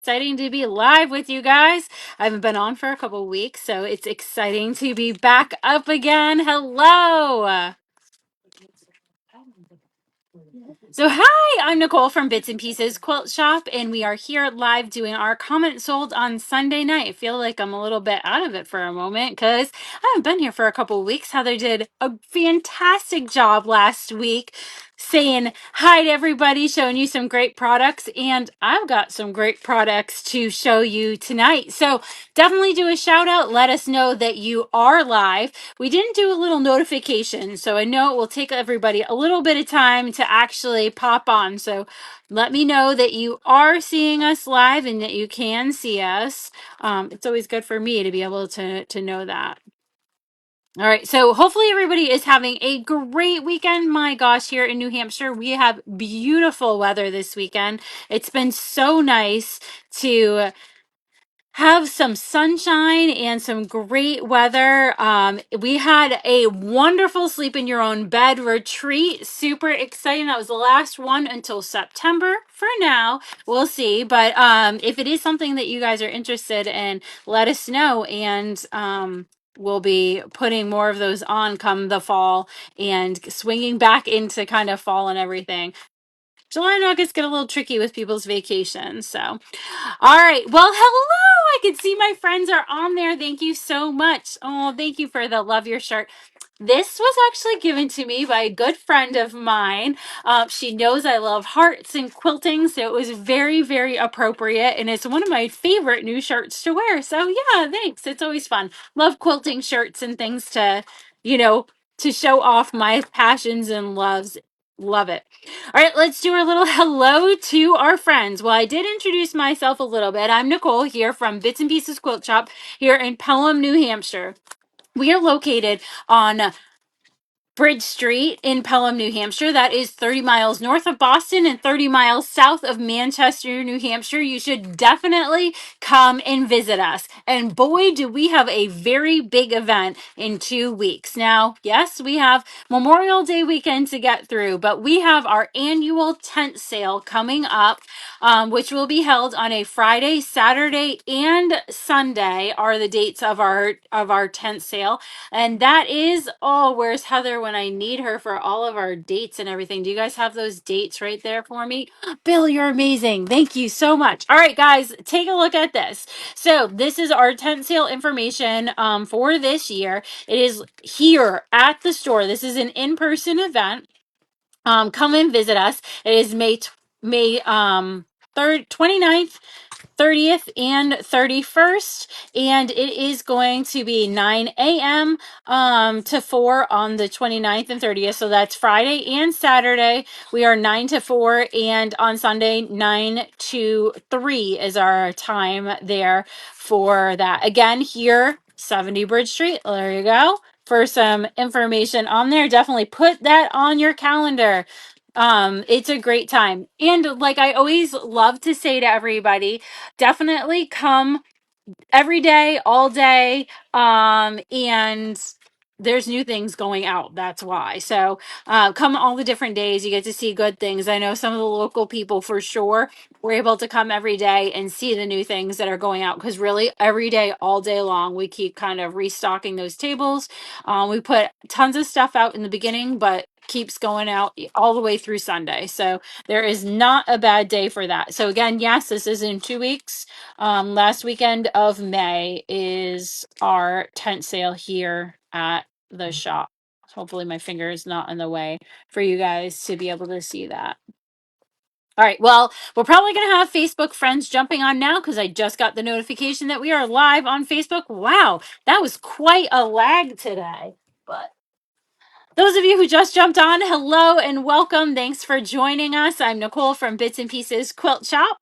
Exciting to be live with you guys. I haven't been on for a couple weeks, so it's exciting to be back up again. Hello. So, hi, I'm Nicole from Bits and Pieces Quilt Shop, and we are here live doing our comment sold on Sunday night. I feel like I'm a little bit out of it for a moment because I haven't been here for a couple of weeks. Heather did a fantastic job last week saying hi to everybody, showing you some great products, and I've got some great products to show you tonight. So, definitely do a shout out. Let us know that you are live. We didn't do a little notification, so I know it will take everybody a little bit of time to actually pop on. So let me know that you are seeing us live and that you can see us. It's always good for me to be able to know that. All right, so hopefully everybody is having a great weekend. My gosh, here in New Hampshire, we have beautiful weather this weekend. It's been so nice to have some sunshine and some great weather. We had a wonderful sleep in your own bed retreat. Super exciting. That was the last one until September for now. We'll see. But if it is something that you guys are interested in, let us know. And we'll be putting more of those on come the fall and swinging back into kind of fall and everything. July and August get a little tricky with people's vacations. So, all right. Well, hello. I can see my friends are on there. Thank you so much. Oh, thank you for the love your shirt. This was actually given to me by a good friend of mine. She knows I love hearts and quilting, so it was very, very appropriate. And it's one of my favorite new shirts to wear. So, yeah, thanks. It's always fun. Love quilting shirts and things to, you know, to show off my passions and loves. Love it. All right, let's do our little hello to our friends. Well, I did introduce myself a little bit. I'm Nicole here from Bits and Pieces Quilt Shop here in Pelham, New Hampshire. We are located on Bridge Street in Pelham, New Hampshire. That is 30 miles north of Boston and 30 miles south of Manchester, New Hampshire. You should definitely come and visit us. And boy, do we have a very big event in 2 weeks. Now, yes, we have Memorial Day weekend to get through, but we have our annual tent sale coming up, which will be held on a Friday, Saturday, and Sunday are the dates of our tent sale. And that is, oh, where's Heather when I need her for all of our dates and everything? Do you guys have those dates right there for me? Bill, you're amazing. Thank you so much. All right, guys, take a look at this. So this is our tent sale information for this year. It is here at the store. This is an in-person event. Come and visit us. It is May 3rd, 29th, 30th and 31st, and it is going to be 9 a.m. To 4 on the 29th and 30th. So that's Friday and Saturday. We are 9 to 4, and on Sunday 9 to 3 is our time there for that. Again, here 70 Bridge Street. There you go. For some information on there, definitely put that on your calendar. It's a great time. And like I always love to say to everybody, definitely come every day, all day. And there's new things going out. That's why. So come all the different days. You get to see good things. I know some of the local people for sure were able to come every day and see the new things that are going out, because really every day, all day long, we keep kind of restocking those tables. We put tons of stuff out in the beginning, but keeps going out all the way through Sunday. So there is not a bad day for that. So again, yes, this is in 2 weeks. Last weekend of May is our tent sale here at the shop. Hopefully my finger is not in the way for you guys to be able to see that. All right, well, we're probably going to have Facebook friends jumping on now because I just got the notification that we are live on Facebook. Wow, that was quite a lag today. But those of you who just jumped on, hello and welcome. Thanks for joining us. I'm Nicole from Bits and Pieces Quilt Shop.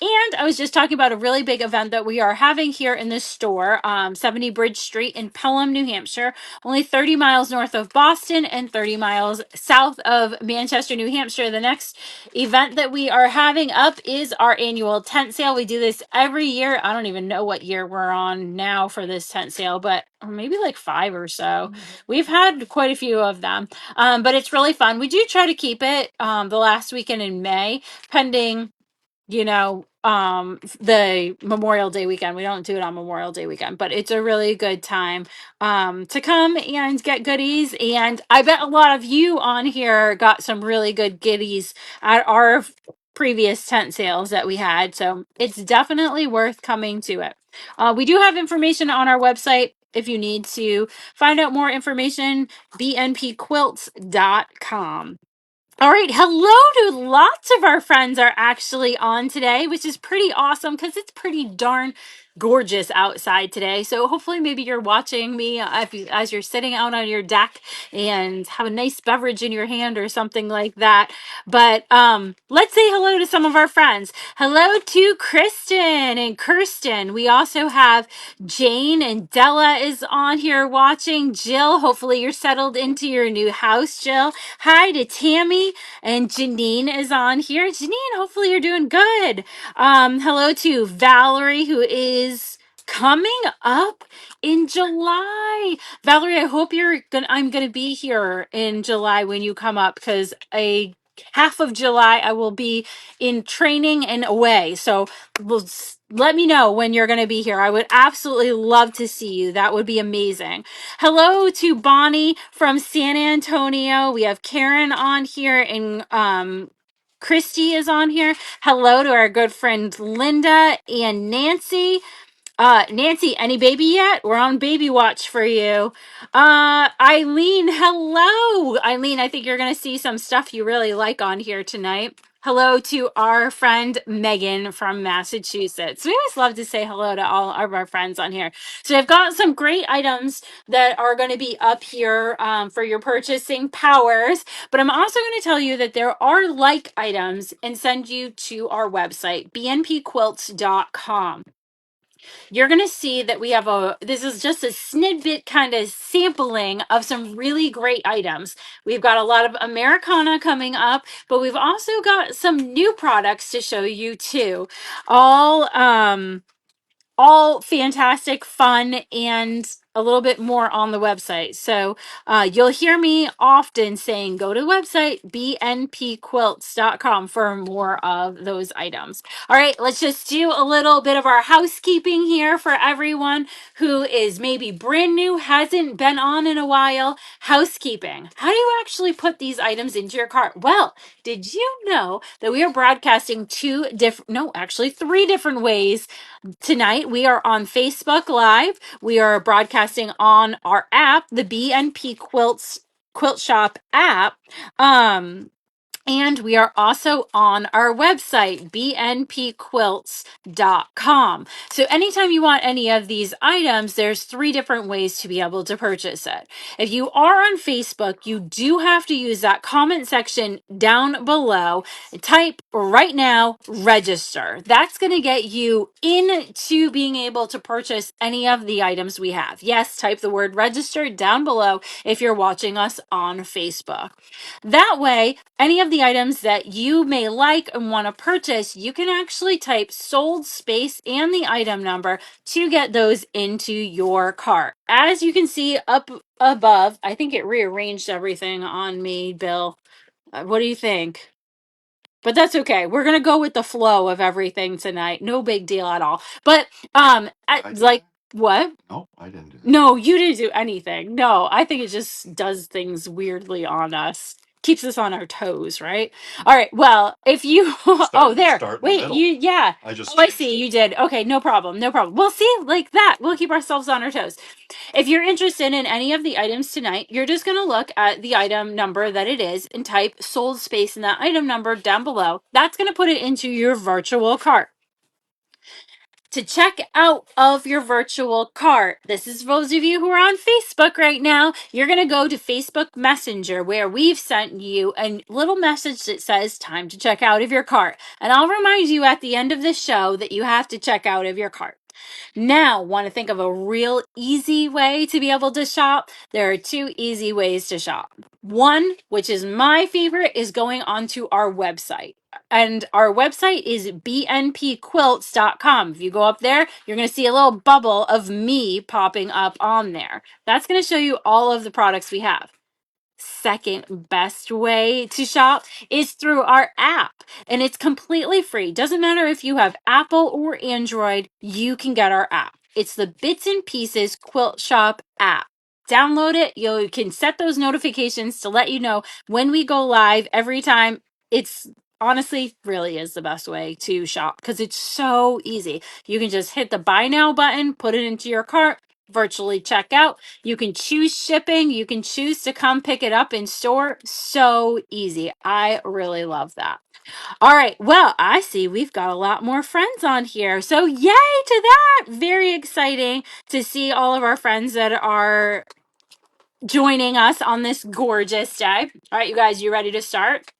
And I was just talking about a really big event that we are having here in the store, 70 Bridge Street in Pelham, New Hampshire, only 30 miles north of Boston and 30 miles south of Manchester, New Hampshire. The next event that we are having up is our annual tent sale. We do this every year. I don't even know what year we're on now for this tent sale, but maybe like 5 or so. We've had quite a few of them, but it's really fun. We do try to keep it the last weekend in May, pending, the Memorial Day weekend. We don't do it on Memorial Day weekend, but it's a really good time to come and get goodies. And I bet a lot of you on here got some really good goodies at our previous tent sales that we had. So it's definitely worth coming to it. We do have information on our website if you need to find out more information, bnpquilts.com. All right. Hello to lots of our friends are actually on today, which is pretty awesome because it's pretty darn gorgeous outside today. So hopefully maybe you're watching me as you're sitting out on your deck and have a nice beverage in your hand or something like that. But let's say hello to some of our friends. Hello to Kristen and Kirsten. We also have Jane and Della is on here watching. Jill, hopefully you're settled into your new house, Jill. Hi to Tammy, and Janine is on here. Janine, hopefully you're doing good. Hello to Valerie, who is coming up in July. Valerie, I hope I'm gonna be here in July when you come up, because a half of July I will be in training and away. So let me know when you're going to be here. I would absolutely love to see you. That would be amazing. Hello to Bonnie from San Antonio. We have Karen on here, and Christy is on here. Hello to our good friend Linda and Nancy. Nancy, any baby yet? We're on baby watch for you. Eileen, hello. Eileen, I think you're going to see some stuff you really like on here tonight. Hello to our friend Megan from Massachusetts. We always love to say hello to all of our friends on here. So I've got some great items that are going to be up here for your purchasing powers. But I'm also going to tell you that there are like items and send you to our website, bnpquilts.com. You're going to see that this is just a snippet kind of sampling of some really great items. We've got a lot of Americana coming up, but we've also got some new products to show you too. All fantastic, fun, and a little bit more on the website. So you'll hear me often saying, go to the website, bnpquilts.com, for more of those items. All right, let's just do a little bit of our housekeeping here for everyone who is maybe brand new, hasn't been on in a while. Housekeeping. How do you actually put these items into your cart? Well, did you know that we are broadcasting three different ways tonight? We are on Facebook Live. We are broadcasting on our app, the BNP Quilt Shop app. And we are also on our website, bnpquilts.com. So anytime you want any of these items, there's three different ways to be able to purchase it. If you are on Facebook, you do have to use that comment section down below. Type right now, register. That's going to get you into being able to purchase any of the items we have. Yes, type the word register down below if you're watching us on Facebook. That way, any of the items that you may like and want to purchase, you can actually type sold space and the item number to get those into your cart. As you can see up above, I think it rearranged everything on me, Bill. What do you think? But that's okay. We're gonna go with the flow of everything tonight. No big deal at all. But what? No, I didn't do that. No, you didn't do anything. No, I think it just does things weirdly on us. Keeps us on our toes, right? All right. Well, if you wait, I see you did. Okay, no problem. No problem. We'll see, like that. We'll keep ourselves on our toes. If you're interested in any of the items tonight, you're just going to look at the item number that it is and type sold space in that item number down below. That's going to put it into your virtual cart. To check out of your virtual cart, this is for those of you who are on Facebook right now, you're going to go to Facebook Messenger, where we've sent you a little message that says time to check out of your cart. And I'll remind you at the end of the show that you have to check out of your cart. Now, want to think of a real easy way to be able to shop? There are two easy ways to shop. One, which is my favorite, is going onto our website. And our website is bnpquilts.com. If you go up there, you're going to see a little bubble of me popping up on there. That's going to show you all of the products we have. second best way to shop is through our app, and it's completely free. Doesn't matter if you have Apple or Android, you can get our app. It's the Bits and Pieces Quilt Shop app. Download it. You can set those notifications to let you know when we go live every time. It's honestly really is the best way to shop because it's so easy. You can just hit the buy now button, put it into your cart, virtually check out. You can choose shipping. You can choose to come pick it up in store. So easy. I really love that. All right. Well, I see we've got a lot more friends on here. So yay to that. Very exciting to see all of our friends that are joining us on this gorgeous day. All right, you guys, you ready to start?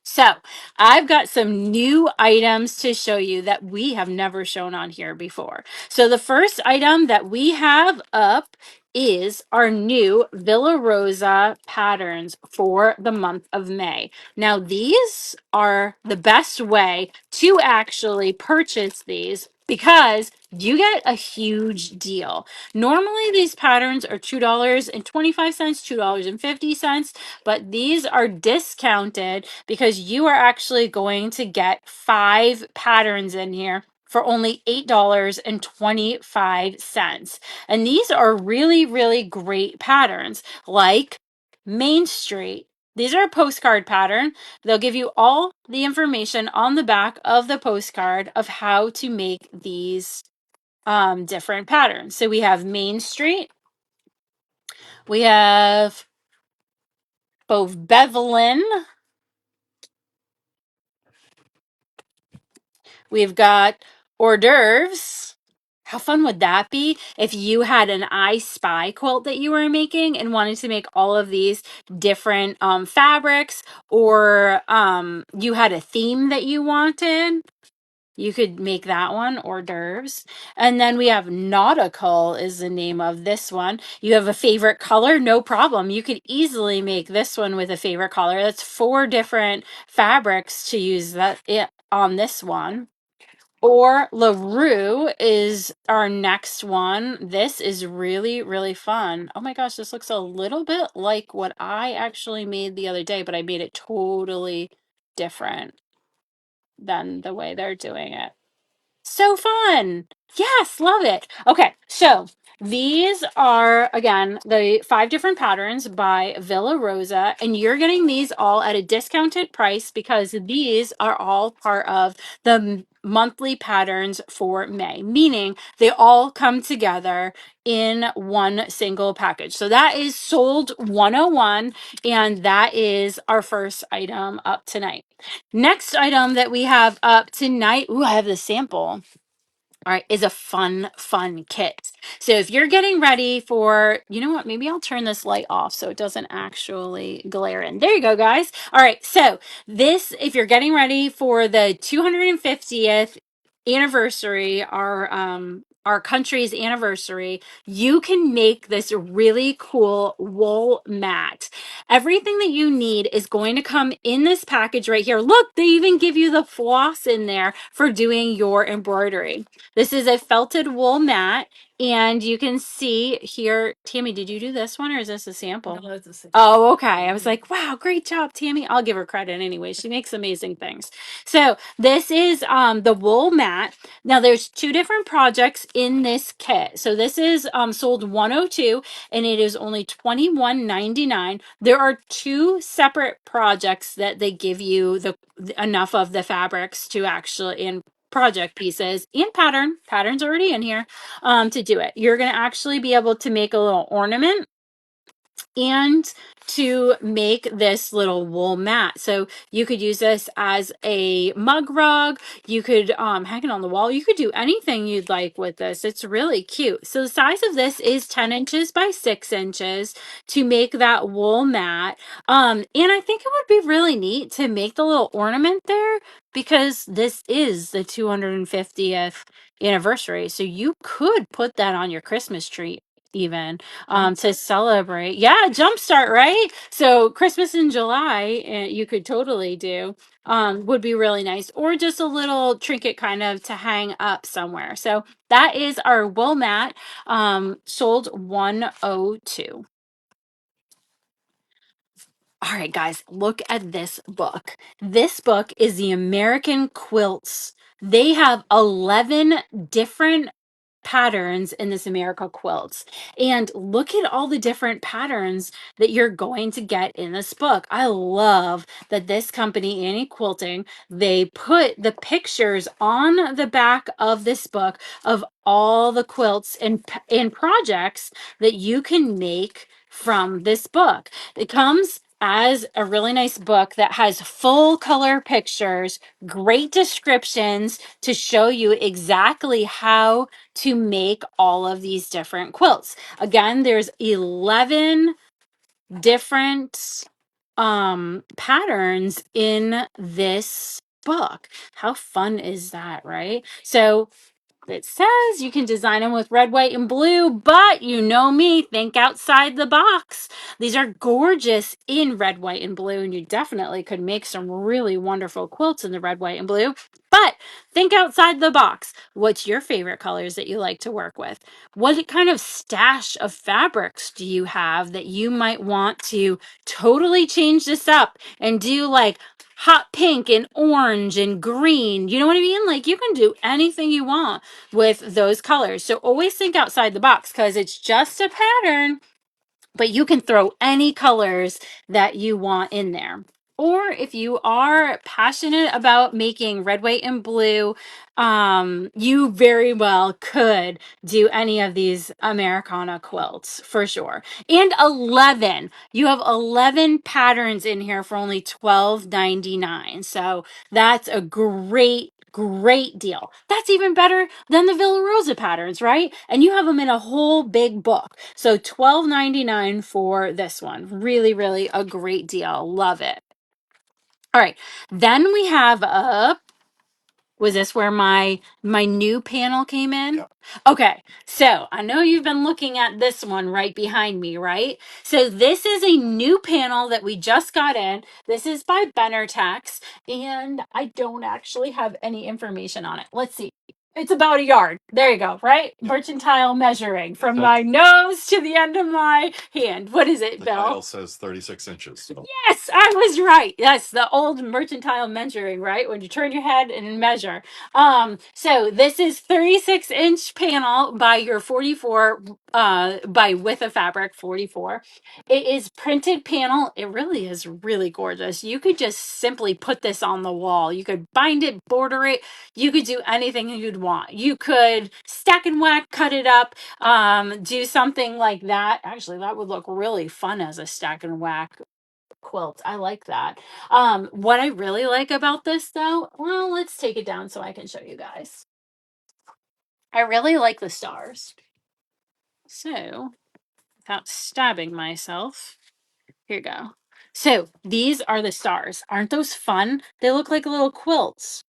So I've got some new items to show you that we have never shown on here before. So the first item that we have up is our new Villa Rosa patterns for the month of May. Now these are the best way to actually purchase these because you get a huge deal. Normally these patterns are $2.25, $2.50, but these are discounted because you are actually going to get 5 patterns in here for only $8.25. And these are really, really great patterns like Main Street. These are a postcard pattern. They'll give you all the information on the back of the postcard of how to make these different patterns. So we have Main Street. We have both Bevelin. We've got hors d'oeuvres. How fun would that be if you had an I Spy quilt that you were making and wanted to make all of these different fabrics, or you had a theme that you wanted? You could make that one, hors d'oeuvres. And then we have nautical is the name of this one. You have a favorite color? No problem. You could easily make this one with a favorite color. That's 4 different fabrics to use on this one. Or LaRue is our next one. This is really, really fun. Oh my gosh, this looks a little bit like what I actually made the other day, but I made it totally different than the way they're doing it. So fun. Yes, love it. Okay, so these are, again, the 5 different patterns by Villa Rosa, and you're getting these all at a discounted price because these are all part of the monthly patterns for May, meaning they all come together in one single package. So that is sold 101, and that is our first item up tonight. Next item that we have up tonight, ooh, I have the sample. All right, is a fun kit. So if you're getting ready for, you know what, maybe I'll turn this light off so it doesn't actually glare in. There you go, guys. All right, so this, if you're getting ready for the 250th anniversary, our country's anniversary, you can make this really cool wool mat. Everything that you need is going to come in this package right here. Look, they even give you the floss in there for doing your embroidery. This is a felted wool mat, and you can see here, Tammy, did you do this one or is this a sample? No, it's a sample. Oh, okay. I was like, wow, great job, Tammy. I'll give her credit anyway. She makes amazing things. So this is the wool mat. Now there's 2 different projects in this kit. So this is sold 102 and it is only $21.99. There are 2 separate projects that they give you enough of the fabrics to actually in project pieces and patterns already in here to do it. You're going to actually be able to make a little ornament and to make this little wool mat. So you could use this as a mug rug. You could hang it on the wall. You could do anything you'd like with this. It's really cute. So the size of this is 10 inches by 6 inches to make that wool mat. And I think it would be really neat to make the little ornament there because this is the 250th anniversary. So you could put that on your Christmas tree even to celebrate. Yeah, jumpstart, right? So Christmas in July, you could totally do. Would be really nice, or just a little trinket kind of to hang up somewhere. So that is our wool mat, sold 102. All right, guys, look at this book. This book is the American Quilts. They have 11 different patterns in this America Quilts. And look at all the different patterns that you're going to get in this book. I love that this company, Annie Quilting, they put the pictures on the back of this book of all the quilts and projects that you can make from this book. It comes as a really nice book that has full color pictures, great descriptions to show you exactly how to make all of these different quilts. Again, there's 11 different patterns in this book. How fun is that, right? So it says you can design them with red, white, and blue, but you know me, think outside the box. These are gorgeous in red, white, and blue, and you definitely could make some really wonderful quilts in the red, white, and blue. But think outside the box. What's your favorite colors that you like to work with? What kind of stash of fabrics do you have that you might want to totally change this up and do like hot pink and orange and green? You know what I mean? Like you can do anything you want with those colors. So always think outside the box because it's just a pattern, but you can throw any colors that you want in there. Or if you are passionate about making red, white, and blue, you very well could do any of these Americana quilts for sure. And 11, you have 11 patterns in here for only $12.99. So that's a great deal. That's even better than the Villa Rosa patterns, right? And you have them in a whole big book. So $12.99 for this one. Really a great deal. Love it. All right. Then we have was this where my new panel came in? Yeah. Okay, so I know you've been looking at this one right behind me, right? So this is a new panel that we just got in. This is by Benartex, and I don't actually have any information on it. Let's see. It's about a yard. There you go, right? Yep. Mercantile measuring from That's- my nose to the end of my hand. What is it, The Bill? tile says 36 inches. So. Yes, I was right. Yes, the old mercantile measuring, right? When you turn your head and measure. So this is 36-inch panel by your 44 by width of fabric 44. It is printed panel. It really is really gorgeous. You could just simply put this on the wall. You could bind it, border it. You could do anything you'd want. You could stack and whack, cut it up, do something like that. Actually, that would look really fun as a stack and whack quilt. I like that. What I really like about this though, well, let's take it down so I can show you guys. I really like the stars. So, without stabbing myself, here you go. So, these are the stars. Aren't those fun? They look like little quilts.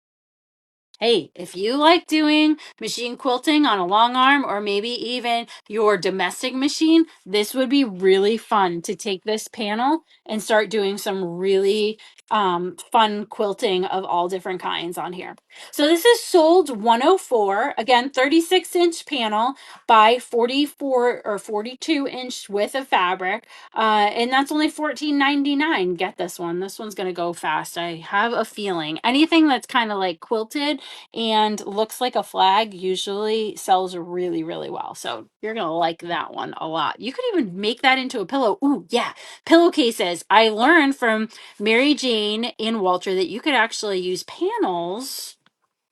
Hey, if you like doing machine quilting on a long arm or maybe even your domestic machine, this would be really fun to take this panel and start doing some really fun quilting of all different kinds on here. So this is sold 104, again, 36-inch panel by 44 or 42-inch width of fabric. And that's only $14.99. Get this one. This one's going to go fast. I have a feeling. Anything that's kind of like quilted and looks like a flag usually sells really well. So you're going to like that one a lot. You could even make that into a pillow. Ooh, yeah. Pillowcases. I learned from Mary Jane and Walter that you could actually use panels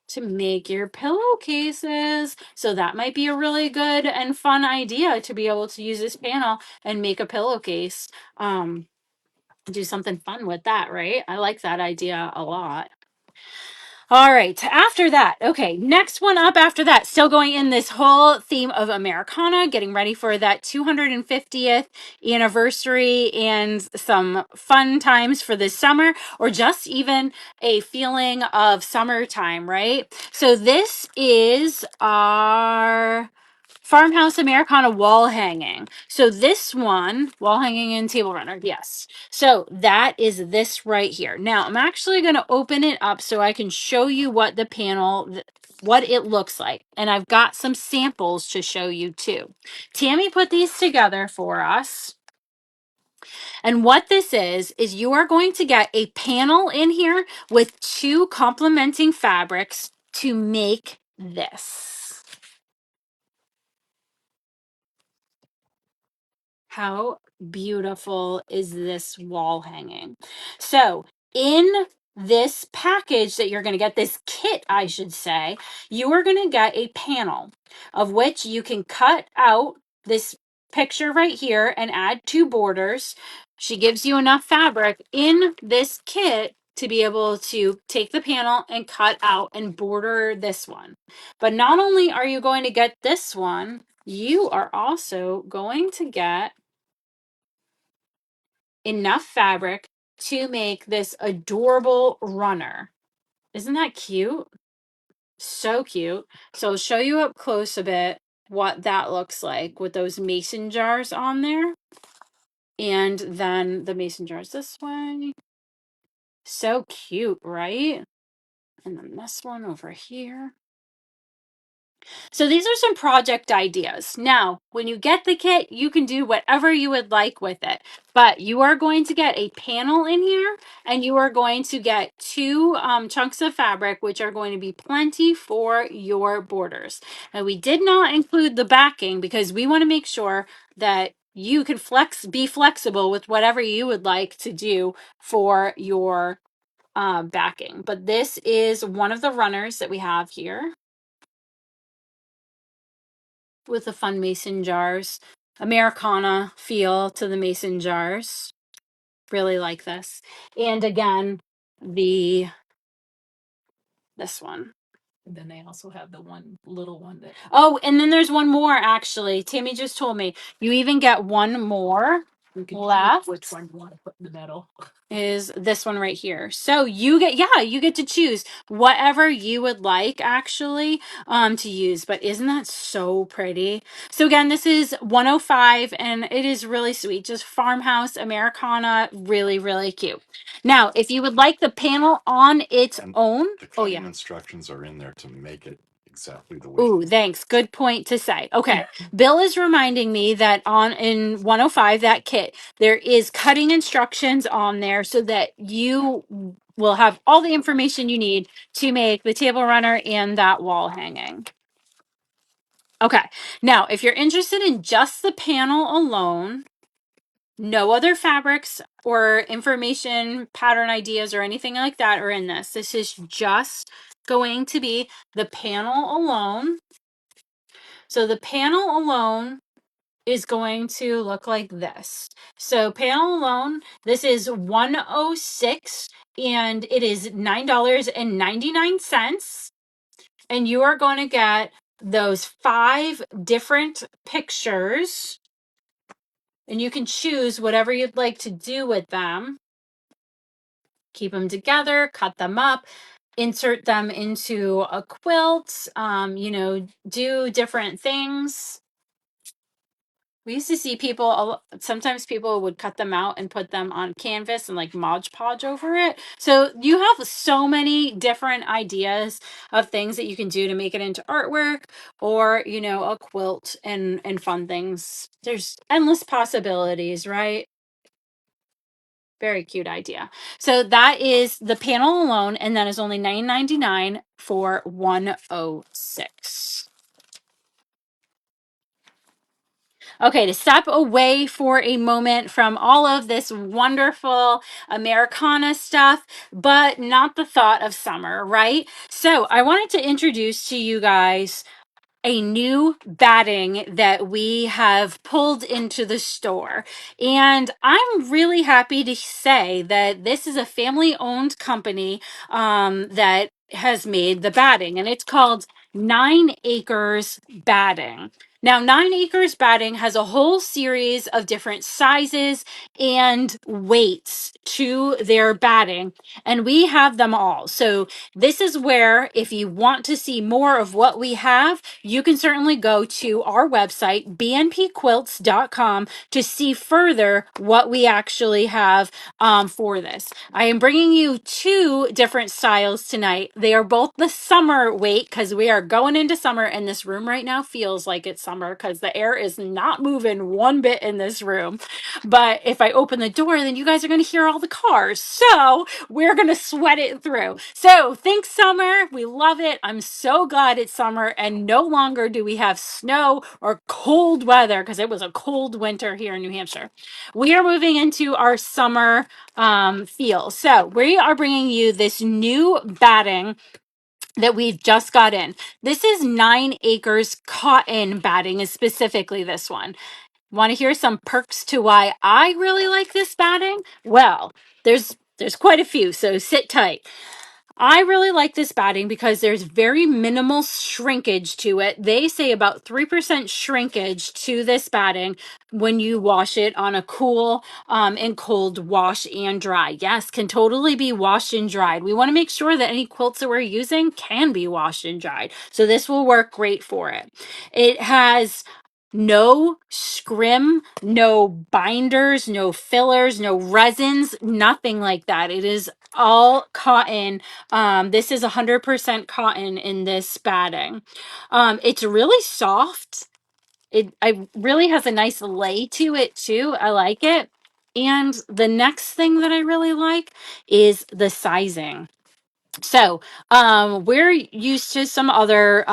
to make your pillowcases. So that might be a really good and fun idea to be able to use this panel and make a pillowcase. Do something fun with that, right? I like that idea a lot. All right, after that, okay, next one up after that, still going in this whole theme of Americana, getting ready for that 250th anniversary and some fun times for this summer, or just even a feeling of summertime, right? So this is our Farmhouse Americana wall hanging. So this one, wall hanging and table runner, yes. So that is this right here. Now I'm actually going to open it up so I can show you what the panel, what it looks like. And I've got some samples to show you too. Tammy put these together for us. And what this is you are going to get a panel in here with 2 complementing fabrics to make this. How beautiful is this wall hanging? So in this package that you're going to get, this kit, I should say, you are going to get a panel of which you can cut out this picture right here and add 2 borders. She gives you enough fabric in this kit to be able to take the panel and cut out and border this one. But not only are you going to get this one, you are also going to get enough fabric to make this adorable runner. Isn't that cute? So cute. So I'll show you up close a bit what that looks like with those mason jars on there. And then the mason jars this way. So cute, right? And then this one over here. So these are some project ideas. Now, when you get the kit, you can do whatever you would like with it, but you are going to get a panel in here and you are going to get 2 chunks of fabric, which are going to be plenty for your borders. And we did not include the backing because we want to make sure that you can be flexible with whatever you would like to do for your backing. But this is one of the runners that we have here with the fun mason jars. Americana feel to the mason jars. Really like this. And again, this one. And then they also have the one little one that. Oh, and then there's one more actually. Tammy just told me you even get one more left. Which one you want to put in the middle? Is this one right here. So you get to choose whatever you would like actually to use. But isn't that so pretty? So again, this is 105 and it is really sweet. Just farmhouse Americana, really, really cute. Now, if you would like the panel on its own, the cutting instructions are in there to make it exactly the way. Ooh, thanks. Good point to say. Okay. Bill is reminding me that in 105, that kit, there is cutting instructions on there so that you will have all the information you need to make the table runner and that wall hanging. Okay. Now, if you're interested in just the panel alone, no other fabrics or information, pattern ideas, or anything like that are in this. This is just going to be the panel alone. So the panel alone is going to look like this. So panel alone, this is 106 and it is $9.99. And you are going to get those 5 different pictures and you can choose whatever you'd like to do with them. Keep them together, cut them up, insert them into a quilt, do different things. We used to see sometimes people would cut them out and put them on canvas and like Mod Podge over it. So you have so many different ideas of things that you can do to make it into artwork or, a quilt and fun things. There's endless possibilities, right? Very cute idea. So that is the panel alone, and that is only $9.99 for 106. Okay, to step away for a moment from all of this wonderful Americana stuff, but not the thought of summer, right? So I wanted to introduce to you guys a new batting that we have pulled into the store. And I'm really happy to say that this is a family owned company that has made the batting, and it's called 9 Acres Batting. Now, 9 Acres Batting has a whole series of different sizes and weights to their batting, and we have them all. So this is where, if you want to see more of what we have, you can certainly go to our website, bnpquilts.com, to see further what we actually have for this. I am bringing you 2 different styles tonight. They are both the summer weight because we are going into summer and this room right now feels like it's summer because the air is not moving one bit in this room. But if I open the door, then you guys are going to hear all the cars. So we're going to sweat it through. So thanks, summer. We love it. I'm so glad it's summer and no longer do we have snow or cold weather because it was a cold winter here in New Hampshire. We are moving into our summer feel. So we are bringing you this new batting that we've just got in. This is 9 acres cotton batting, is specifically this one. Want to hear some perks to why I really like this batting? Well, there's quite a few, so sit tight. I really like this batting because there's very minimal shrinkage to it. They say about 3% shrinkage to this batting when you wash it on a cool and cold wash and dry. Yes, can totally be washed and dried. We want to make sure that any quilts that we're using can be washed and dried. So this will work great for it. It has no scrim, no binders, no fillers, no resins, nothing like that. It is all cotton. This is 100% cotton in this batting. It's really soft. I really has a nice lay to it too. I like it. And the next thing that I really like is the sizing. So, we're used to some other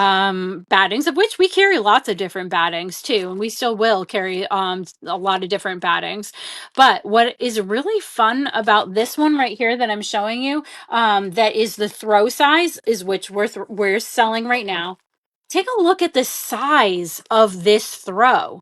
battings, of which we carry lots of different battings too, and we still will carry a lot of different battings. But what is really fun about this one right here that I'm showing you, that is the throw size, is which we're selling right now. Take a look at the size of this throw.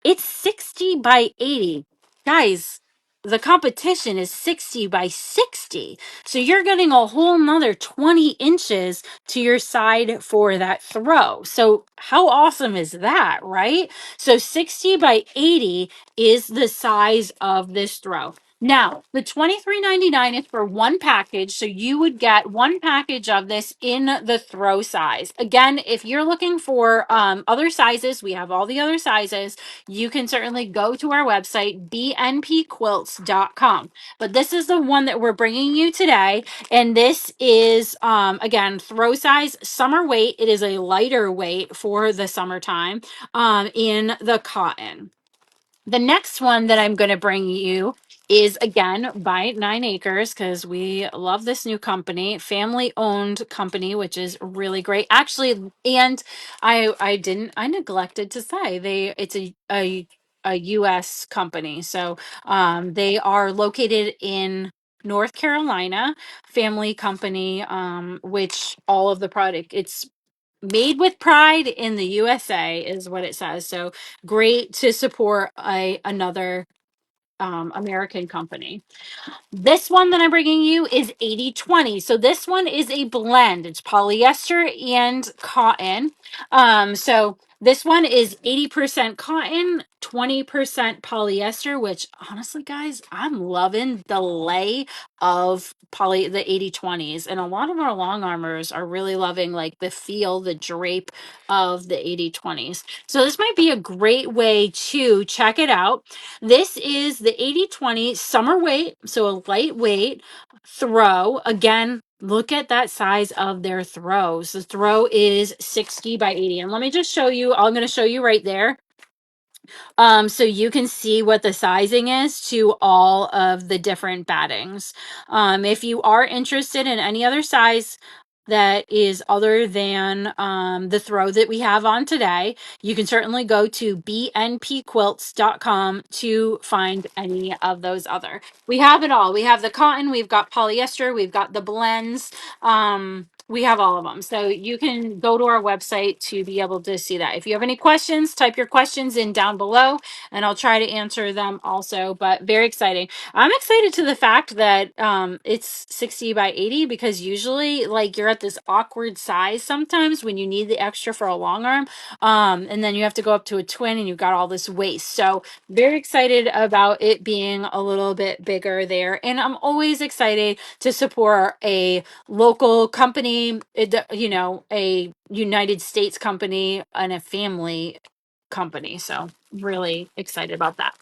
It's 60 by 80. Guys, the competition is 60 by 60. So you're getting a whole nother 20 inches to your side for that throw. So how awesome is that, right? So 60 by 80 is the size of this throw. Now, the $23.99 is for one package. So you would get one package of this in the throw size. Again, if you're looking for other sizes, we have all the other sizes. You can certainly go to our website, bnpquilts.com. But this is the one that we're bringing you today. And this is, again, throw size, summer weight. It is a lighter weight for the summertime in the cotton. The next one that I'm going to bring you is again by 9 Acres because we love this new company, family owned company, which is really great. Actually, and I neglected to say it's a US company. So they are located in North Carolina, family company, which all of the product, it's made with pride in the USA is what it says. So great to support another American company. This one that I'm bringing you is 80/20. So this one is a blend. It's polyester and cotton. So this one is 80% cotton, 20% polyester, which honestly, guys, I'm loving the lay of the 80/20s. And a lot of our long armors are really loving like the feel, the drape of the 80/20s. So this might be a great way to check it out. This is the 80/20 summer weight, so a lightweight throw. Again, look at that size of their throws. The throw is 60 by 80. And let me just show you, I'm going to show you right there. So you can see what the sizing is to all of the different battings. If you are interested in any other size that is other than the throw that we have on today, you can certainly go to bnpquilts.com to find any of those other. We have it all. We have the cotton, we've got polyester, we've got the blends. We have all of them. So you can go to our website to be able to see that. If you have any questions, type your questions in down below and I'll try to answer them also. But very exciting. I'm excited to the fact that it's 60 by 80 because usually like you're at this awkward size sometimes when you need the extra for a long arm. And then you have to go up to a twin and you've got all this waste. So very excited about it being a little bit bigger there. And I'm always excited to support a local company, a United States company and a family company. So really excited about that.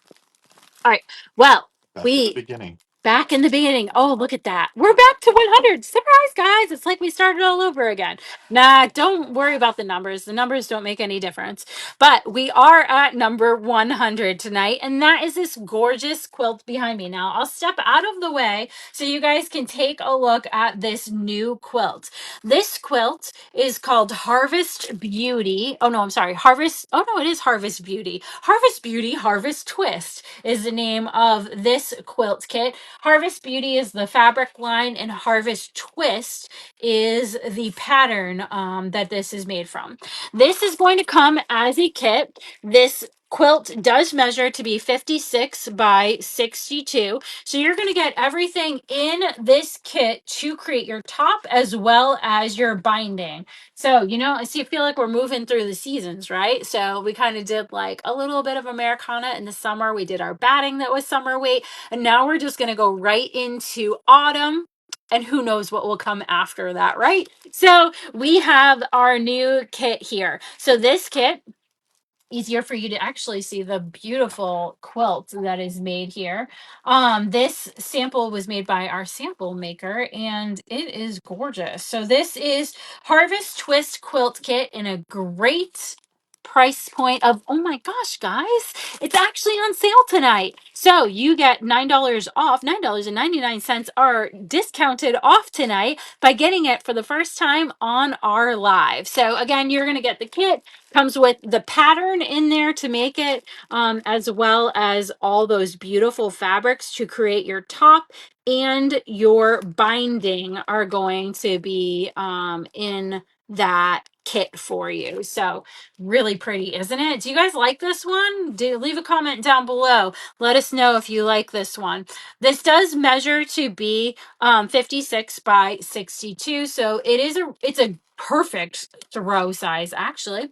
All right. Well, That's the we beginning. Back in the beginning. Oh, look at that. We're back to 100. Surprise, guys. It's like we started all over again. Nah, don't worry about the numbers. The numbers don't make any difference. But we are at number 100 tonight, and that is this gorgeous quilt behind me. Now, I'll step out of the way so you guys can take a look at this new quilt. This quilt is called Harvest Beauty. Oh, no, I'm sorry. Harvest. Oh, no, it is Harvest Beauty. Harvest Beauty, Harvest Twist is the name of this quilt kit. Harvest Beauty is the fabric line, and Harvest Twist is the pattern that this is made from. This is going to come as a kit. This quilt does measure to be 56 by 62. So you're going to get everything in this kit to create your top as well as your binding. So, I feel like we're moving through the seasons, right? So we kind of did like a little bit of Americana in the summer. We did our batting that was summer weight. And now we're just going to go right into autumn. And who knows what will come after that, right? So we have our new kit here. So this kit, easier for you to actually see the beautiful quilt that is made here. This sample was made by our sample maker, and it is gorgeous. So this is Harvest Twist Quilt Kit in a great price point of, oh my gosh, guys, it's actually on sale tonight. So you get $9 off. $9.99 are discounted off tonight by getting it for the first time on our live. So again, you're going to get the kit. Comes with the pattern in there to make it, as well as all those beautiful fabrics to create your top, and your binding are going to be in that kit for you. So really pretty, isn't it? Do you guys like this one? Do leave a comment down below. Let us know if you like this one. This does measure to be 56 by 62. So it's a perfect throw size, actually.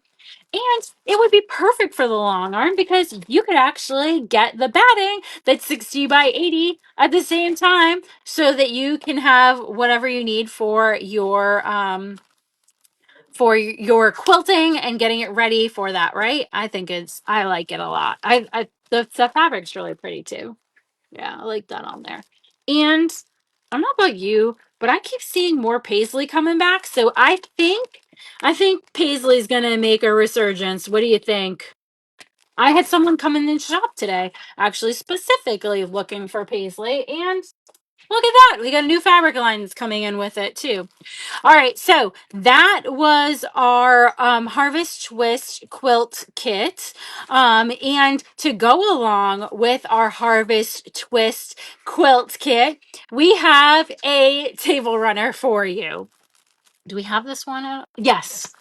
And it would be perfect for the long arm because you could actually get the batting that's 60 by 80 at the same time so that you can have whatever you need for your quilting and getting it ready for that, right? I like it a lot. The fabric's really pretty too. Yeah, I like that on there. And I don't know about you, but I keep seeing more Paisley coming back. So I think Paisley's gonna make a resurgence. What do you think? I had someone come in the shop today, actually specifically looking for Paisley, and look at that. We got a new fabric line that's coming in with it too. All right, so that was our Harvest Twist quilt kit. And to go along with our Harvest Twist quilt kit, we have a table runner for you. Do we have this one out? Yes.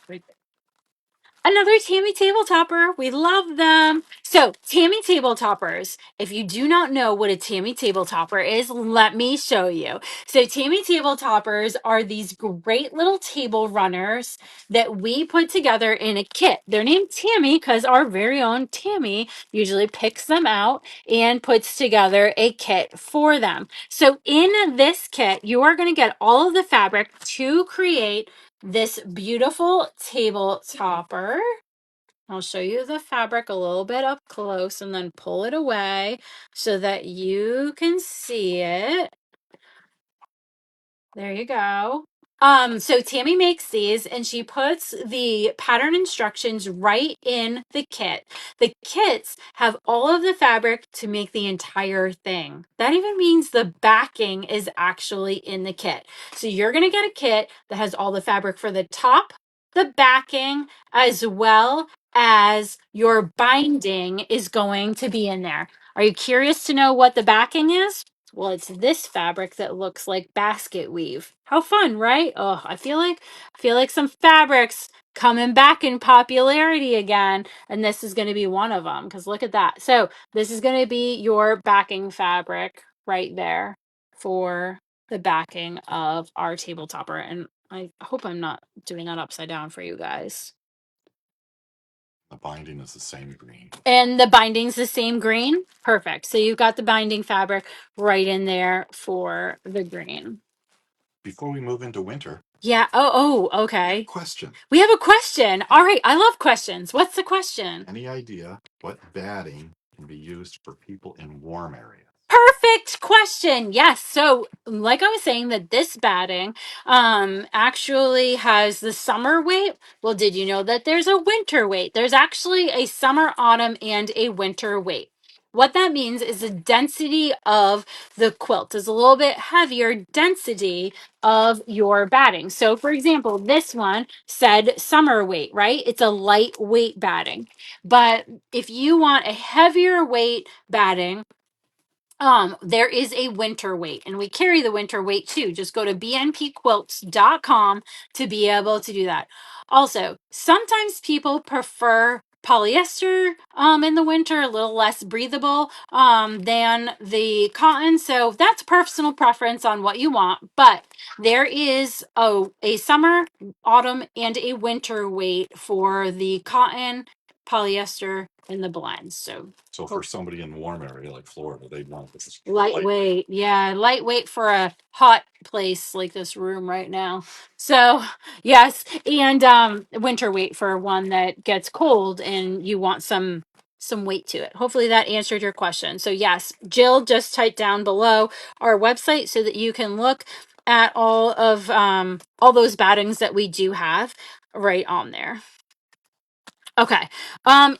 Another Tammy table topper. We love them. So, Tammy table toppers. If you do not know what a Tammy table topper is, let me show you. So, Tammy table toppers are these great little table runners that we put together in a kit. They're named Tammy because our very own Tammy usually picks them out and puts together a kit for them. So, in this kit, you are going to get all of the fabric to create this beautiful table topper. I'll show you the fabric a little bit up close and then pull it away so that you can see it. There you go. So Tammy makes these and she puts the pattern instructions right in the kit. The kits have all of the fabric to make the entire thing. That even means the backing is actually in the kit. So you're going to get a kit that has all the fabric for the top, the backing, as well as your binding is going to be in there. Are you curious to know what the backing is? Well, it's this fabric that looks like basket weave. How fun, right? Oh, I feel like some fabrics coming back in popularity again, and this is going to be one of them because look at that. So, this is going to be your backing fabric right there for the backing of our table topper, and I hope I'm not doing that upside down for you guys. The binding is the same green. And the binding's the same green? Perfect. So you've got the binding fabric right in there for the green. Before we move into winter, Yeah. Oh, okay. question. We have a question. All right. I love questions. What's the question? Any idea what batting can be used for people in warm areas? Perfect question. Yes. So, like I was saying, that this batting actually has the summer weight. Well, did you know that there's a winter weight? There's actually a summer, autumn, and a winter weight. What that means is the density of the quilt is a little bit heavier density of your batting. So, for example, this one said summer weight, right? It's a lightweight batting. But if you want a heavier weight batting, there is a winter weight, and we carry the winter weight too. Just go to bnpquilts.com to be able to do that. Also, sometimes people prefer polyester in the winter, a little less breathable than the cotton. So that's personal preference on what you want. But there is a summer, autumn, and a winter weight for the cotton, polyester, and the blends. So for somebody in a warm area like Florida, they want this Lightweight, yeah, lightweight for a hot place like this room right now. So, yes, and winter weight for one that gets cold and you want some weight to it. Hopefully that answered your question. So, yes, Jill just typed down below our website so that you can look at all those battings that we do have right on there. Okay. And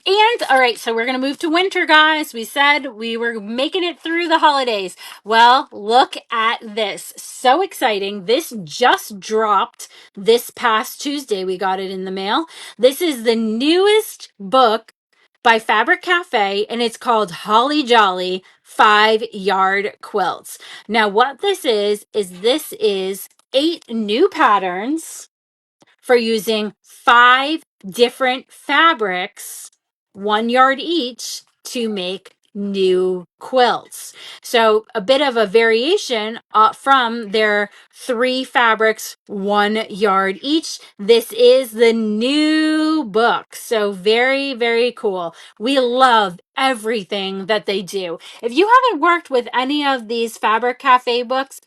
all right, so we're gonna move to winter, guys. We said we were making it through the holidays. Well, look at this. So exciting. This just dropped this past Tuesday. We got it in the mail. This is the newest book by Fabric Cafe, and it's called Holly Jolly 5-Yard Quilts. Now, what this is 8 new patterns for using 5 different fabrics, 1 yard each, to make new quilts. So a bit of a variation from their 3 fabrics, 1 yard each. This is the new book. So very, very cool. We love everything that they do. If you haven't worked with any of these Fabric Cafe books,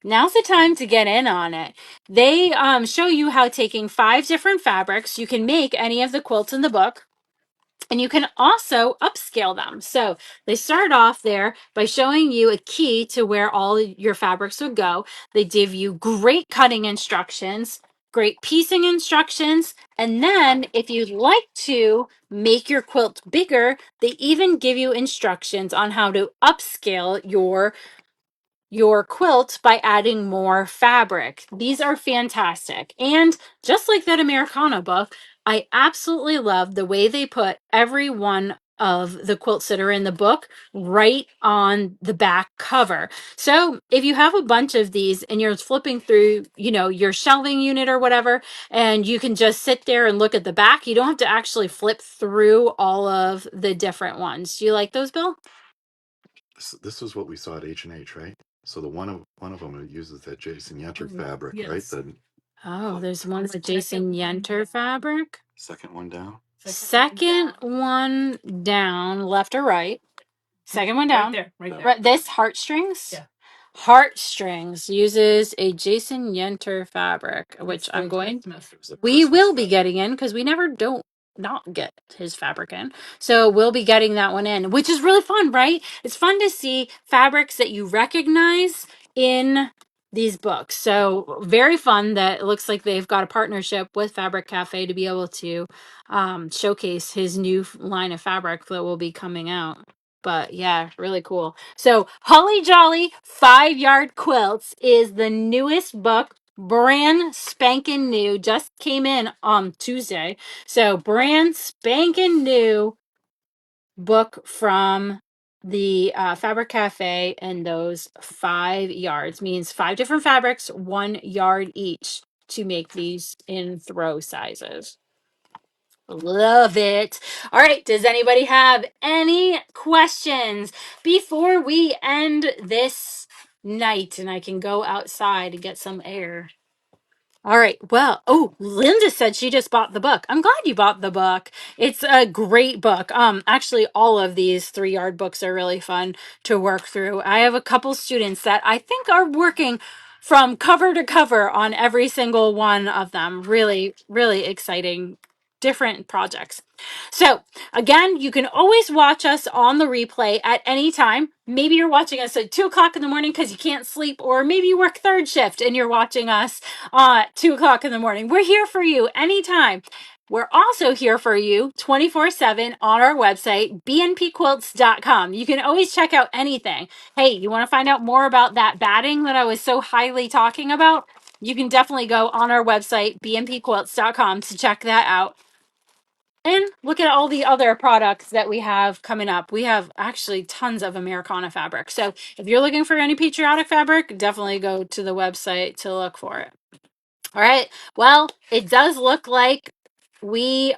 now's the time to get in on it. They show you how taking 5 different fabrics, you can make any of the quilts in the book, and you can also upscale them. So they start off there by showing you a key to where all your fabrics would go. They give you great cutting instructions, great piecing instructions, and then if you'd like to make your quilt bigger, they even give you instructions on how to upscale your quilt by adding more fabric. These are fantastic. And just like that Americana book, I absolutely love the way they put every one of the quilts that are in the book right on the back cover. So if you have a bunch of these and you're flipping through, your shelving unit or whatever, and you can just sit there and look at the back, you don't have to actually flip through all of the different ones. Do you like those, Bill? This is what we saw at H&H, right? So the one of them uses that Jason Yenter fabric, right? There's one with Jason Yenter fabric. Second one down. Second one down, left or right? Second one down. Right there. Right, this heartstrings. Yeah. Heartstrings uses a Jason Yenter fabric, which I'm going. We will be getting in because we never don't not get his fabric in. So we'll be getting that one in, which is really fun, right? It's fun to see fabrics that you recognize in these books. So very fun that it looks like they've got a partnership with Fabric Cafe to be able to showcase his new line of fabric that will be coming out. But yeah, really cool. So Holly Jolly 5-Yard Quilts is the newest book, brand spanking new, just came in on Tuesday. So brand spanking new book from the Fabric Cafe, and those 5 yards means 5 different fabrics, 1 yard each to make these in throw sizes. Love it. All right. Does anybody have any questions before we end this night and I can go outside and get some air? All right. Well, Linda said she just bought the book. I'm glad you bought the book. It's a great book. Actually, all of these 3-yard books are really fun to work through. I have a couple students that I think are working from cover to cover on every single one of them. Really, really exciting different projects. So again, you can always watch us on the replay at any time. Maybe you're watching us at 2 o'clock in the morning because you can't sleep, or maybe you work third shift and you're watching us at 2 o'clock in the morning. We're here for you anytime. We're also here for you 24/7 on our website, bnpquilts.com. You can always check out anything. Hey, you want to find out more about that batting that I was so highly talking about? You can definitely go on our website, bnpquilts.com, to check that out. And look at all the other products that we have coming up. We have actually tons of Americana fabric. So if you're looking for any patriotic fabric, definitely go to the website to look for it. All right. Well, it does look like we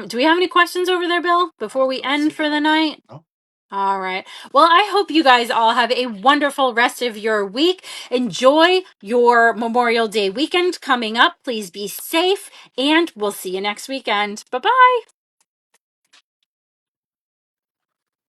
do we have any questions over there, Bill, before we end for the night? No. All right. Well, I hope you guys all have a wonderful rest of your week. Enjoy your Memorial Day weekend coming up. Please be safe, and we'll see you next weekend. Bye-bye.